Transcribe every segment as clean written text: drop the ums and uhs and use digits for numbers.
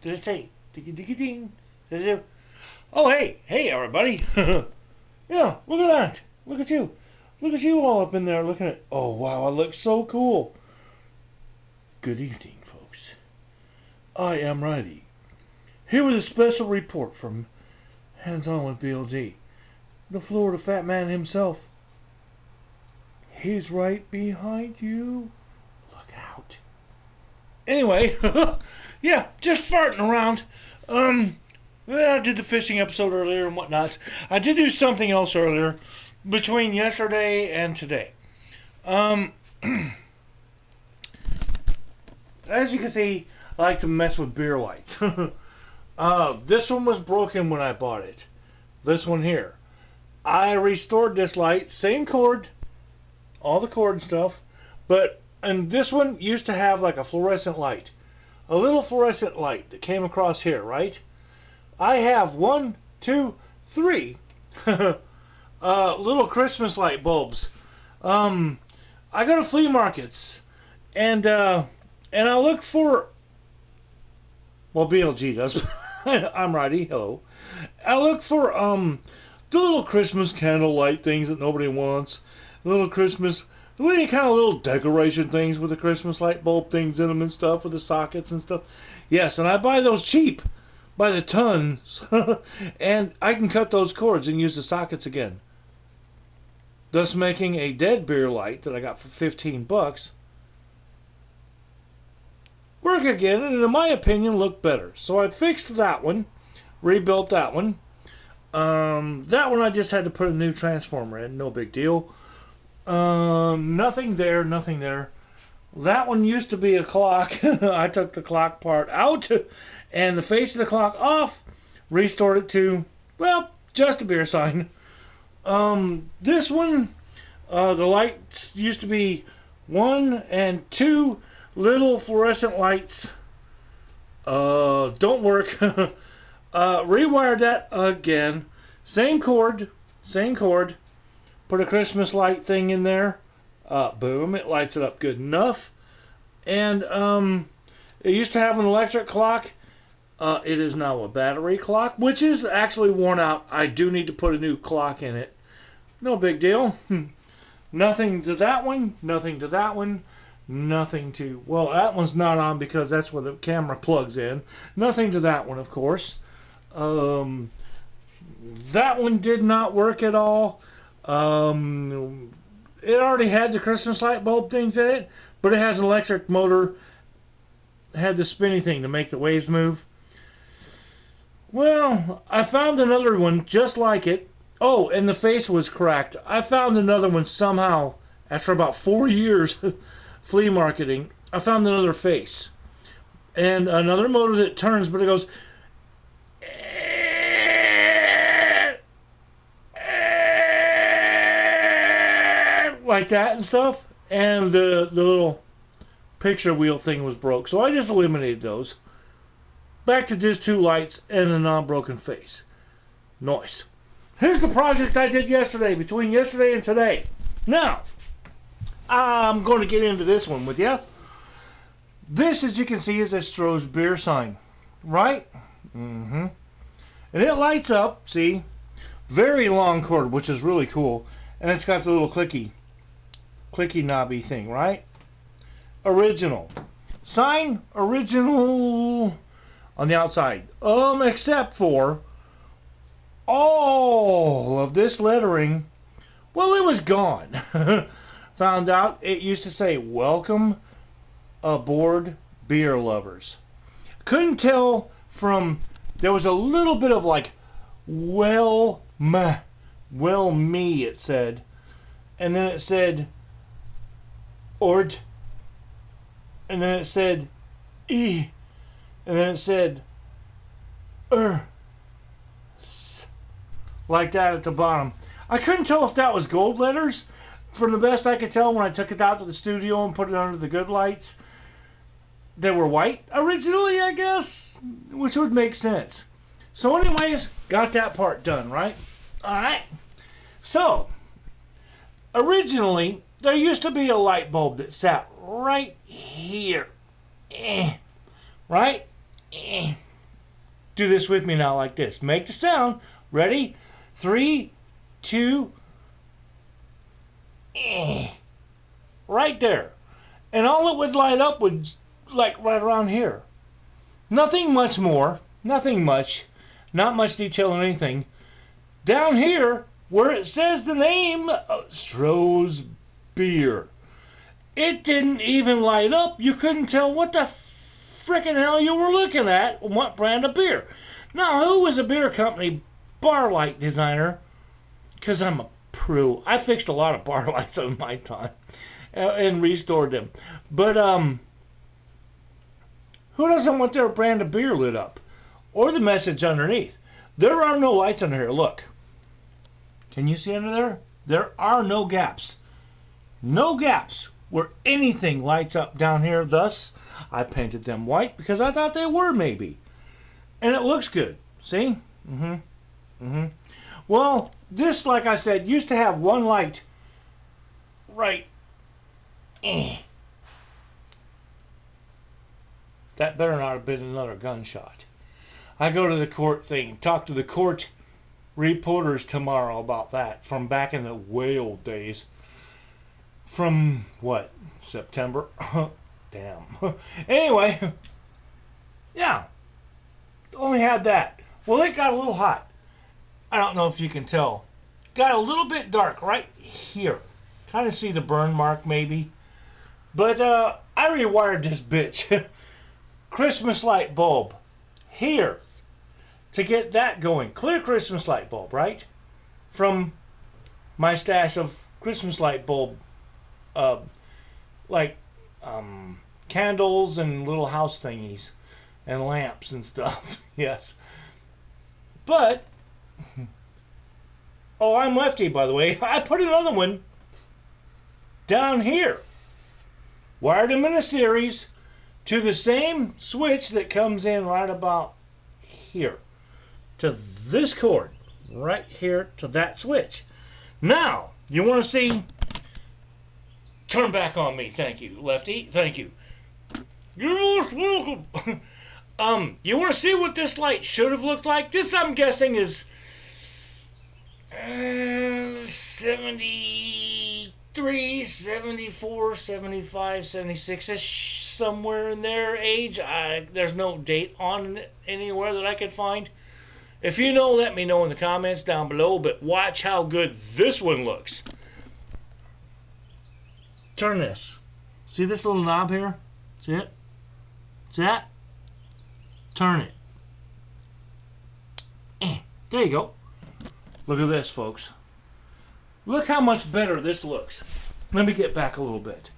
Did it say diggy diggy ding? Did it? Oh, hey everybody. Yeah, look at that. Look at you. Look at you all up in there looking at. Oh wow, I look so cool. Good evening, folks. I am Righty. Here with a special report from Hands On with BLG. The Florida Fat Man himself. He's right behind you. Look out. Anyway, yeah, just farting around. I did the fishing episode earlier and whatnot. I did do something else earlier between yesterday and today. As you can see, I like to mess with beer lights. This one was broken when I bought it. This one here. I restored this light, same cord, all the cord and stuff, and this one used to have like a fluorescent light. A little fluorescent light that came across here, right? I have 1, 2, 3 little Christmas light bulbs. I go to flea markets and I look for, well, BLG does. I'm Righty, hello. I look for the little Christmas candle light things that nobody wants. Little Christmas, any kind of little decoration things with the Christmas light bulb things in them and stuff, with the sockets and stuff. Yes, and I buy those cheap by the tons, and I can cut those cords and use the sockets again, thus making a dead beer light that I got for 15 bucks work again, and in my opinion look better. So I fixed that one, rebuilt that one. That one I just had to put a new transformer in, no big deal. Nothing there, nothing there. That one used to be a clock. I took the clock part out and the face of the clock off, restored it to, well, just a beer sign. This one, the lights used to be 1 and 2 little fluorescent lights. Don't work. Rewired that again. Same cord. Put a Christmas light thing in there. Boom, it lights it up good enough. And it used to have an electric clock. It is now a battery clock, which is actually worn out. I do need to put a new clock in it. No big deal. Nothing to that one. Nothing to that one. Nothing to... Well, that one's not on because that's where the camera plugs in. Nothing to that one, of course. That one did not work at all. It already had the Christmas light bulb things in it, but it has an electric motor. It had the spinny thing to make the waves move. Well, I found another one just like it. Oh, and the face was cracked. I found another one somehow after about 4 years flea marketing. I found another face and another motor that turns, but it goes like that and stuff, and the little picture wheel thing was broke, so I just eliminated those. Back to just 2 lights and a non-broken face. Nice. Here's the project I did yesterday, between yesterday and today. Now, I'm going to get into this one with you. This, as you can see, is a Stroh's beer sign, right? And it lights up, see? Very long cord, which is really cool, and it's got the little clicky knobby thing, right? Original sign, original on the outside, except for all of this lettering. Well, it was gone. Found out it used to say welcome aboard beer lovers. Couldn't tell from, there was a little bit of like well me it said, and then it said ord, and then it said e, and then it said like that at the bottom. I couldn't tell if that was gold letters. From the best I could tell when I took it out to the studio and put it under the good lights, they were white originally, I guess, which would make sense. So anyways, got that part done, right? Alright. So, originally, there used to be a light bulb that sat right here. Right? Do this with me now like this. Make the sound. Ready? 3, 2, right there. And all it would light up would, like, right around here. Nothing much more. Nothing much. Not much detail on anything. Down here, where it says the name, Stroh's Beer. It didn't even light up. You couldn't tell what the frickin' hell you were looking at, what brand of beer. Now, who was a beer company bar light designer? Because I'm a pro. I fixed a lot of bar lights in my time and restored them. But who doesn't want their brand of beer lit up? Or the message underneath. There are no lights under here. Look. Can you see under there? There are no gaps. No gaps where anything lights up down here. Thus, I painted them white because I thought they were maybe. And it looks good. See? Well, this, like I said, used to have one light right. That better not have been another gunshot. I go to the court thing, talk to the court reporters tomorrow about that from back in the way old days. From, what, September? Damn. Anyway, yeah, only had that. Well, it got a little hot. I don't know if you can tell. Got a little bit dark right here. Kind of see the burn mark maybe. But I rewired this bitch. Christmas light bulb here to get that going. Clear Christmas light bulb, right? From my stash of Christmas light bulb, candles and little house thingies and lamps and stuff. Yes. But, oh, I'm lefty, by the way. I put another one down here. Wired them in a series to the same switch that comes in right about here. To this cord. Right here to that switch. Now, you want to see... Turn back on me. Thank you, lefty. Thank you. You're most welcome. You want to see what this light should have looked like? This, I'm guessing, is 73, 74, 75, 76-ish, somewhere in their age. There's no date on it anywhere that I could find. If you know, let me know in the comments down below, but watch how good this one looks. Turn this. See this little knob here? See it? See that? Turn it. There you go. Look at this, folks. Look how much better this looks. Let me get back a little bit.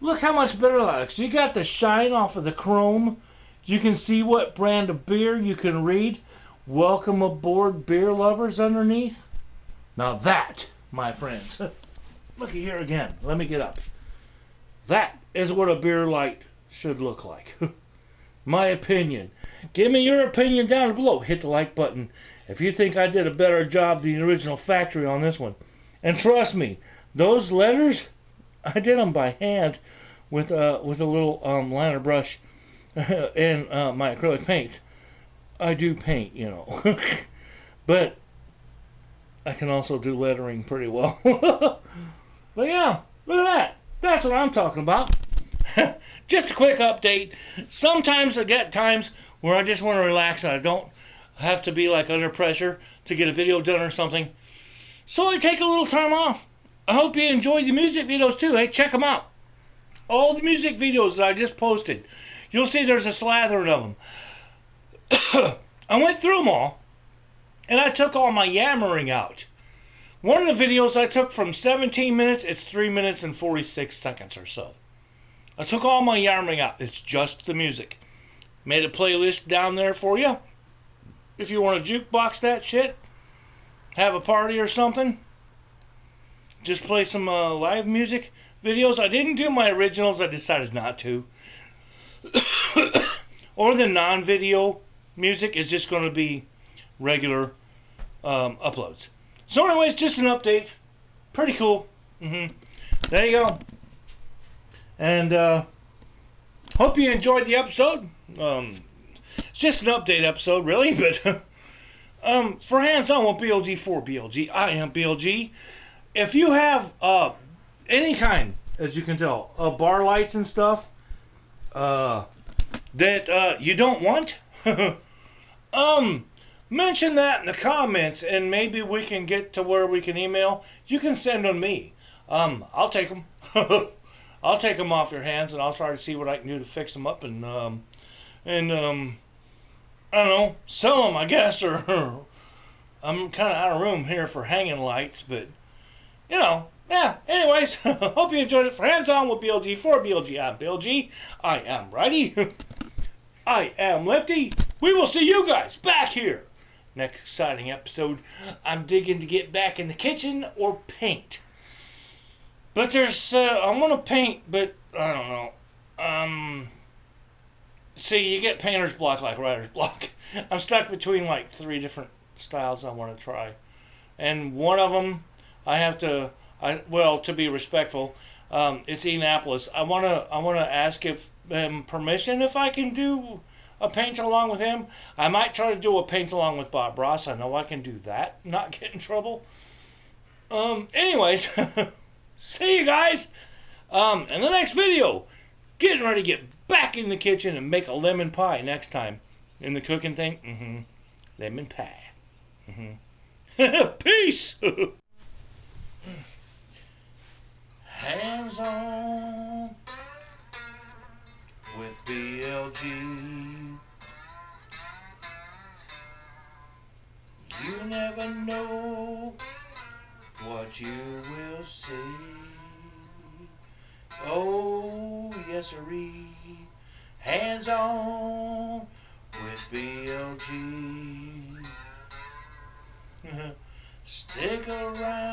Look how much better that looks. You got the shine off of the chrome. You can see what brand of beer. You can read "Welcome aboard, beer lovers" underneath. Now that, my friends, look here again. Let me get up. That is what a beer light should look like. My opinion. Give me your opinion down below. Hit the like button if you think I did a better job than the original factory on this one. And trust me, those letters, I did them by hand with a little liner brush and my acrylic paints. I do paint, you know. But I can also do lettering pretty well. But yeah, look at that. That's what I'm talking about. Just a quick update. Sometimes I get times where I just want to relax and I don't have to be like under pressure to get a video done or something. So I take a little time off. I hope you enjoyed the music videos too. Hey, check them out. All the music videos that I just posted. You'll see there's a slather of them. I went through them all and I took all my yammering out. One of the videos I took from 17 minutes, it's 3 minutes and 46 seconds or so. I took all my yammering out. It's just the music. Made a playlist down there for you. If you want to jukebox that shit, have a party or something, just play some live music videos. I didn't do my originals. I decided not to. Or the non-video music is just going to be regular uploads. So anyways, just an update. Pretty cool. There you go. And hope you enjoyed the episode. It's just an update episode, really, but for Hands On with BLG for BLG, I am BLG. If you have any kind, as you can tell, of bar lights and stuff that you don't want, mention that in the comments, and maybe we can get to where we can email. You can send them me. I'll take them. I'll take them off your hands, and I'll try to see what I can do to fix them up, and I don't know, sell them, I guess, or I'm kind of out of room here for hanging lights, but you know, yeah. Anyways, hope you enjoyed it. For Hands On with BLG for BLG, I'm BLG. I am righty. I am lefty. We will see you guys back here next exciting episode. I'm digging to get back in the kitchen or paint. But there's, I want to paint, but I don't know. See, you get painter's block like writer's block. I'm stuck between like 3 different styles I want to try. And one of them, I have to, well, to be respectful, it's Indianapolis. I want to ask him permission if I can do a paint along with him. I might try to do a paint along with Bob Ross. I know I can do that, not get in trouble. Anyways, see you guys in the next video. Getting ready to get back in the kitchen and make a lemon pie next time. In the cooking thing, lemon pie. Peace. Hands On with BLG. You never know what you will see. Oh, yes sirree. Hands On with BLG. Stick around.